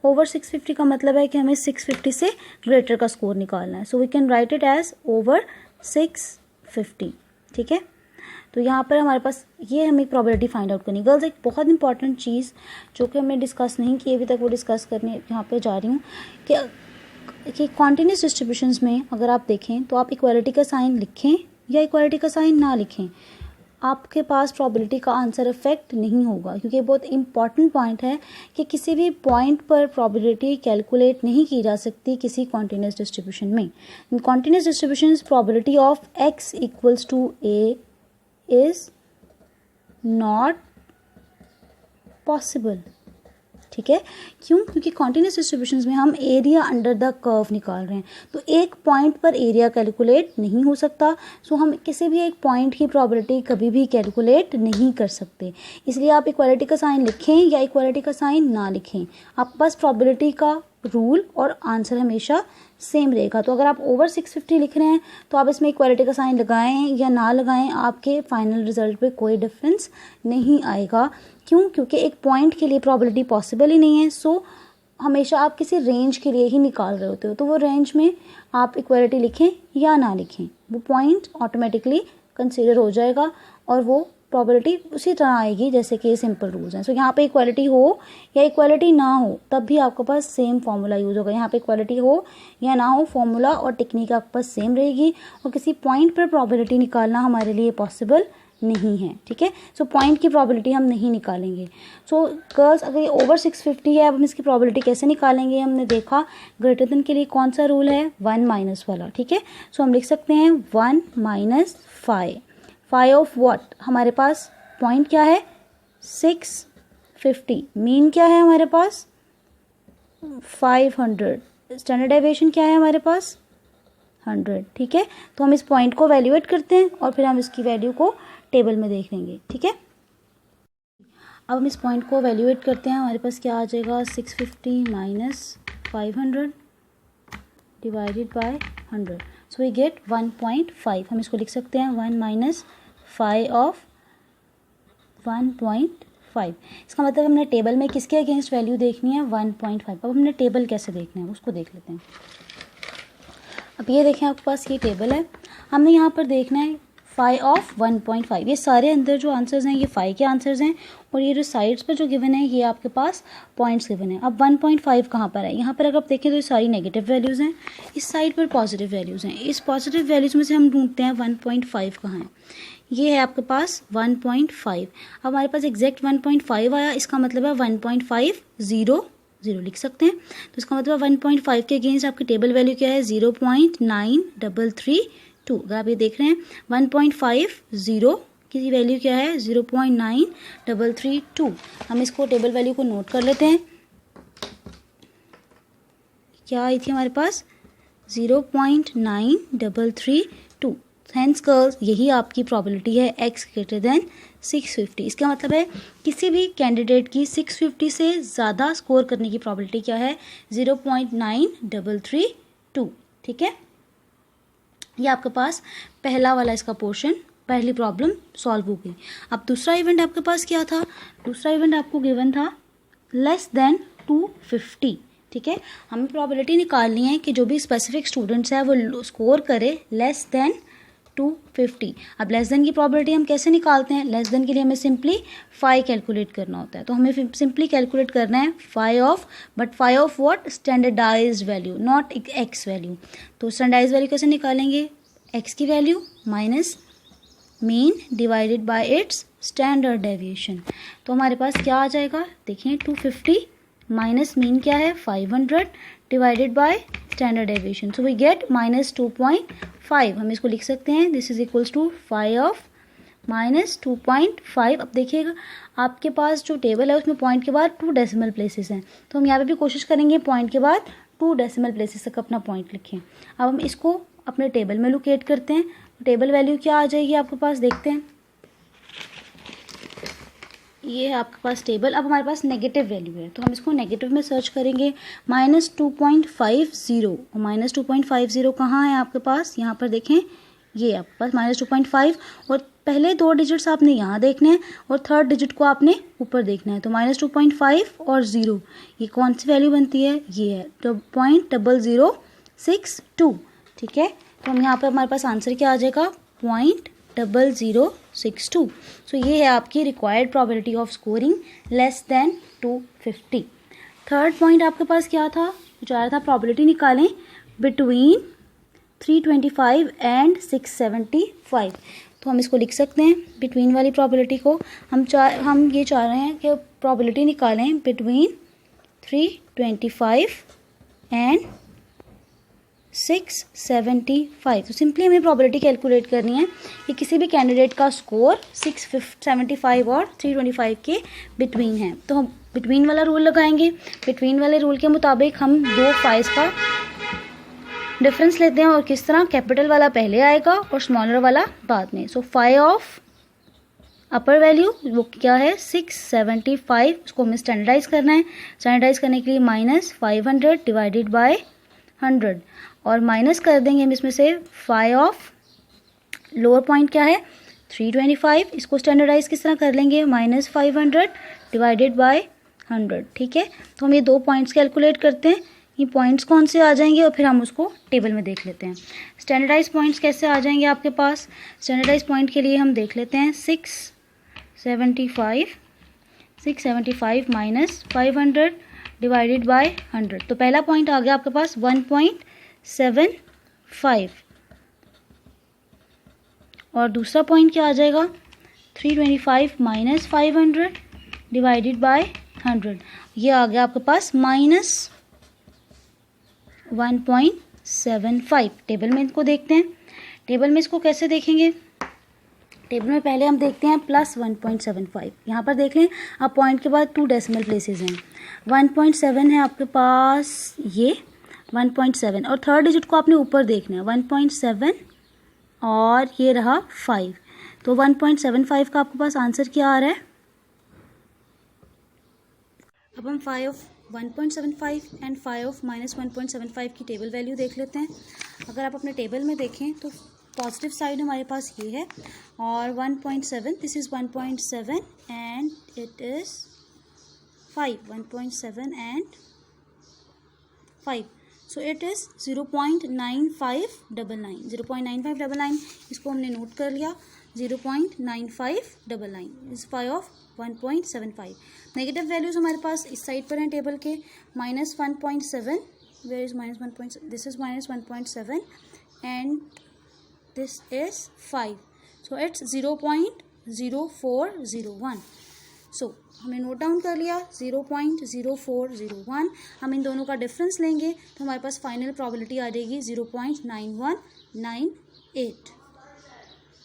Over 650 का मतलब है कि हमें 650 से ग्रेटर का स्कोर निकालना है. So we can write it as over 650. ठीक है, तो यहाँ पर हमारे पास ये हमें प्रोबेबिलिटी फाइंड आउट करनी. गर्ल्स, एक बहुत इंपॉर्टेंट चीज़ जो कि हमने डिस्कस नहीं की अभी तक, वो डिस्कस करने यहाँ पे जा रही हूँ कि कॉन्टिन्यूस डिस्ट्रीब्यूशंस में अगर आप देखें तो आप इक्वालिटी का साइन लिखें या इक्वालिटी का साइन ना लिखें, आपके पास प्रोबेबिलिटी का आंसर इफेक्ट नहीं होगा. क्योंकि बहुत इंपॉर्टेंट पॉइंट है कि किसी भी पॉइंट पर प्रोबेबिलिटी कैलकुलेट नहीं की जा सकती किसी कॉन्टिन्यूस डिस्ट्रीब्यूशन में. In continuous distributions probability of x equals to a is not possible. ठीक है, क्यों? क्योंकि कॉन्टिन्यूस डिस्ट्रीब्यूशंस में हम एरिया अंडर द कर्व निकाल रहे हैं, तो एक पॉइंट पर एरिया कैलकुलेट नहीं हो सकता. सो हम किसी भी एक पॉइंट की प्रोबेबिलिटी कभी भी कैलकुलेट नहीं कर सकते. इसलिए आप इक्वालिटी का साइन लिखें या इक्वालिटी का साइन ना लिखें, आपके पास प्रोबेबिलिटी का रूल और आंसर हमेशा सेम रहेगा. तो अगर आप ओवर 650 लिख रहे हैं तो आप इसमें इक्वालिटी का साइन लगाएं या ना लगाएं, आपके फाइनल रिजल्ट पे कोई डिफरेंस नहीं आएगा. क्यों? क्योंकि एक पॉइंट के लिए प्रोबेबिलिटी पॉसिबल ही नहीं है. सो हमेशा आप किसी रेंज के लिए ही निकाल रहे होते हो, तो वो रेंज में आप इक्वालिटी लिखें या ना लिखें, वो पॉइंट ऑटोमेटिकली कंसिडर हो जाएगा और वो प्रोबेबिलिटी उसी तरह आएगी जैसे कि सिंपल रूल्स हैं. सो यहाँ पे इक्वालिटी हो या इक्वालिटी ना हो तब भी आपके पास सेम फॉर्मूला यूज़ होगा. यहाँ पे इक्वालिटी हो या ना हो, फॉर्मूला और टेक्निक आपके पास सेम रहेगी और किसी पॉइंट पर प्रोबेबिलिटी निकालना हमारे लिए पॉसिबल नहीं है. ठीक है, सो पॉइंट की प्रोबेबिलिटी हम नहीं निकालेंगे. सो गर्ल्स, अगर ये ओवर 650 है, अब हम इसकी प्रोबेबिलिटी कैसे निकालेंगे? हमने देखा ग्रेटर देन के लिए कौन सा रूल है, 1 माइनस वाला. ठीक है, सो हम लिख सकते हैं 1 माइनस 5. 5 of what? हमारे पास पॉइंट क्या है 650, मीन क्या है हमारे पास 500, स्टैंडर्ड डेविएशन क्या है हमारे पास 100. ठीक है, तो हम इस पॉइंट को वैल्यूएट करते हैं और फिर हम इसकी वैल्यू को टेबल में देख लेंगे. ठीक है, अब हम इस पॉइंट को वैल्यूएट करते हैं. हमारे पास क्या आ जाएगा 650 minus 500 divided by 100. So we get 1.5. हम इसको लिख सकते हैं 1 माइनस 5 ऑफ 1.5. इसका मतलब हमने टेबल में किसके अगेंस्ट वैल्यू देखनी है 1.5. अब हमने टेबल कैसे देखना है उसको देख लेते हैं. अब ये देखें, आपके पास ये टेबल है, हमने यहाँ पर देखना है 5 ऑफ 1.5. ये सारे अंदर जो आंसर्स हैं ये 5 के आंसर्स हैं और ये जो साइड्स पर जो गिवन है ये आपके पास पॉइंट्स गिवन है. अब 1.5 कहाँ पर है? यहाँ पर अगर आप देखें तो ये सारी नेगेटिव वैल्यूज़ हैं, इस साइड पर पॉजिटिव वैल्यूज़ हैं. इस पॉजिटिव वैल्यूज़ में से हम ढूंढते हैं 1.5 कहाँ है. ये है आपके पास 1.5. अब हमारे पास एग्जैक्ट 1.5 आया, इसका मतलब है 1.500 लिख सकते हैं. तो इसका मतलब 1.5 के अगेंस्ट आपकी टेबल वैल्यू क्या है 0.9332. अगर आप ये देख रहे हैं 1.50 की वैल्यू क्या है 0.9332. हम इसको टेबल वैल्यू को नोट कर लेते हैं. क्या आई थी हमारे पास 0.9332. हेंस गर्ल्स, यही आपकी प्रोबेबिलिटी है x ग्रेटर देन 650. इसका मतलब है किसी भी कैंडिडेट की 650 से ज़्यादा स्कोर करने की प्रोबेबिलिटी क्या है 0.9332. ठीक है, ये आपके पास पहला वाला इसका पोर्शन, पहली प्रॉब्लम सॉल्व हो गई. अब दूसरा इवेंट आपके पास क्या था? दूसरा इवेंट आपको गिवन था लेस देन 250. ठीक है, हमें प्रोबेबिलिटी निकालनी है कि जो भी स्पेसिफिक स्टूडेंट्स है वो स्कोर करे लेस देन 250. अब लेस देन की प्रोबेबिलिटी हम कैसे निकालते हैं? लेस देन के लिए हमें सिंपली 5 कैलकुलेट करना होता है. तो हमें सिंपली कैलकुलेट करना है 5 of, but 5 of what? Standardised value, not x value. तो स्टैंडर्डाइज्ड वैल्यू कैसे निकालेंगे? एक्स की value minus mean divided by its standard deviation. तो हमारे पास क्या आ जाएगा? देखिए 250 माइनस मीन क्या है 500 divided by standard deviation. So we get minus 2.5. हम इसको लिख सकते हैं this is equals to 5 of minus 2.5. अब देखिएगा आपके पास जो टेबल है उसमें पॉइंट के बाद 2 डेसिमल प्लेसेस हैं, तो हम यहाँ पे भी कोशिश करेंगे पॉइंट के बाद 2 डेसिमल प्लेसेस तक अपना पॉइंट लिखें. अब हम इसको अपने टेबल में लोकेट करते हैं. टेबल वैल्यू क्या आ जाएगी आपके पास? देखते हैं, ये है आपके पास टेबल. अब हमारे पास नेगेटिव वैल्यू है तो हम इसको नेगेटिव में सर्च करेंगे. -2.50 और -2.50 कहाँ है आपके पास? यहाँ पर देखें, ये आपके पास -2.5 और पहले 2 डिजिट्स आपने यहाँ देखने हैं और थर्ड डिजिट को आपने ऊपर देखना है। तो -2.5 और 0 ये कौन सी वैल्यू बनती है, ये है 0.0062। ठीक है, तो हम यहाँ पर हमारे पास आंसर क्या आ जाएगा 0.0062। सो ये है आपकी required probability of scoring less than 250। Third point आपके पास क्या था, जो आ रहा था प्रोबेबिलिटी निकालें बिटवीन 325 एंड 675। तो हम इसको लिख सकते हैं बिटवीन वाली प्रोबेबिलिटी को। हम ये चाह रहे हैं कि प्रोबेबिलिटी निकालें बिटवीन 325 एंड 675। तो सिंपली हमें प्रोबेबिलिटी कैलकुलेट करनी है कि किसी भी कैंडिडेट का स्कोर 675 और 325 के बिटवीन है। तो हम बिटवीन वाला रूल लगाएंगे। बिटवीन वाले रूल के मुताबिक हम दो फाइज का डिफरेंस लेते हैं और किस तरह, कैपिटल वाला पहले आएगा और स्मॉलर वाला बाद में। So phi of upper value वो क्या है 675, उसको हमें स्टैंडर्डाइज करना है। स्टैंडर्डाइज करने के लिए -500 डिवाइडेड बाय 100 और माइनस कर देंगे हम इसमें से फाई ऑफ लोअर पॉइंट क्या है 325, इसको स्टैंडर्डाइज किस तरह कर लेंगे -500 डिवाइडेड बाय 100। ठीक है, तो हम ये दो पॉइंट्स कैलकुलेट करते हैं, ये पॉइंट्स कौन से आ जाएंगे और फिर हम उसको टेबल में देख लेते हैं। स्टैंडर्डाइज पॉइंट्स कैसे आ जाएंगे आपके पास, स्टैंडर्डाइज पॉइंट के लिए हम देख लेते हैं 675 -500 डिवाइडेड बाय 100। तो पहला पॉइंट आ गया आपके पास 1.75 और दूसरा पॉइंट क्या आ जाएगा 325 -500 डिवाइडेड बाय 100। ये आ गया आपके पास -1.75। टेबल में इनको देखते हैं, टेबल में इसको कैसे देखेंगे, टेबल में पहले हम देखते हैं +1.75। यहाँ पर देख लें आप पॉइंट के बाद 2 डेसिमल प्लेसेस हैं। 1.7 है आपके पास, ये 1.7 और थर्ड डिजिट को आपने ऊपर देखना है 1.7 और ये रहा 5। तो 1.75 का आपके पास आंसर क्या आ रहा है। अब हम phi of 1.75 and phi of -1.75 की टेबल वैल्यू देख लेते हैं। अगर आप अपने टेबल में देखें तो पॉजिटिव साइड हमारे पास ये है और 1.7, this is 1.7 and it is 5, 1.7 and 5, so it is 0.9599। 0.9599 इसको हमने नोट कर लिया, 0.9599 is phi of 1.75। Negative values हमारे पास इस साइड पर हैं टेबल के, -1.7, where is -1.7, this is -1.7 and this is 5, so it's 0.0401। So हमने नोट डाउन कर लिया 0.0401। हम इन दोनों का डिफरेंस लेंगे तो हमारे पास फाइनल प्रोबेबिलिटी आ जाएगी 0.9198।